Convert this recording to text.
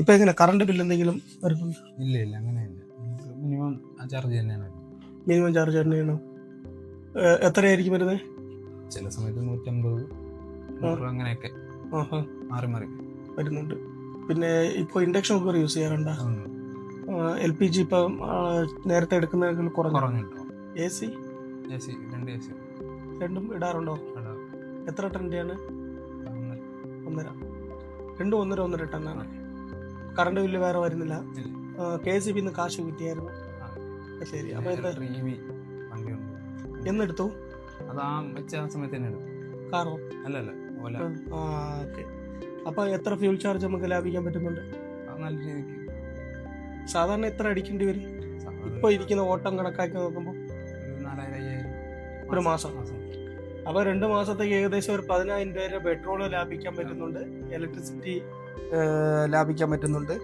ഇപ്പൊ എങ്ങനെ current bill എന്തെങ്കിലും വരുന്നുണ്ട്? ഇല്ല ഇല്ല അങ്ങനെയില്ല. മിനിമം ചാർജ് തന്നെയാണ്. മിനിമം ചാർജ് തന്നെയാണ്. എത്രയായിരിക്കും വരുന്നത്? ചില സമയത്ത് 150, 100 അങ്ങനെയൊക്കെ ആഹാ മാറി മാറി വരുന്നുണ്ട്. പിന്നെ ഇപ്പോൾ ഇൻഡക്ഷൻ കുക്കർ യൂസ് ചെയ്യാറുണ്ടോ? ഉണ്ട്. LPG ഇപ്പം നേരത്തെ എടുക്കുന്നതിൽ കുറഞ്ഞു. കുറഞ്ഞിട്ടോ. AC AC 2 AC രണ്ടും ഇടാറുണ്ടോ? ഇടാം. എത്ര ടണ്ണിയാണ്? 1.5. രണ്ടും 1.5 ടണ്ണാണ്. കറണ്ട് ബില്ല് വേറെ വരുന്നില്ല. KSB കാശ് കിട്ടിയായിരുന്നു. ശരി. അപ്പൊ എന്താ EV വണ്ടിയുണ്ട്. എന്നെടുത്തു? അത് വെച്ച ആ സമയത്ത് തന്നെ എടുത്തു. കാറോ? അല്ലല്ല ഓല. ഓക്കെ. അപ്പൊ എത്ര ഫ്യൂൽ ചാർജ് നമുക്ക് ലാഭിക്കാൻ പറ്റുന്നുണ്ട്? നല്ല രീതിക്ക്. സാധാരണ എത്ര അടിക്കേണ്ടി വരും ഇപ്പൊ ഇരിക്കുന്ന ഓട്ടം കണക്കാക്കി നോക്കുമ്പോൾ? 4,000-5,000 ഒരു മാസം. അപ്പൊ 2 മാസത്തേക്ക് ഏകദേശം ഒരു 10,000 രൂപ പെട്രോൾ ലാഭിക്കാൻ പറ്റുന്നുണ്ട്, ഇലക്ട്രിസിറ്റി ലാഭിക്കാൻ പറ്റുന്നുണ്ട്.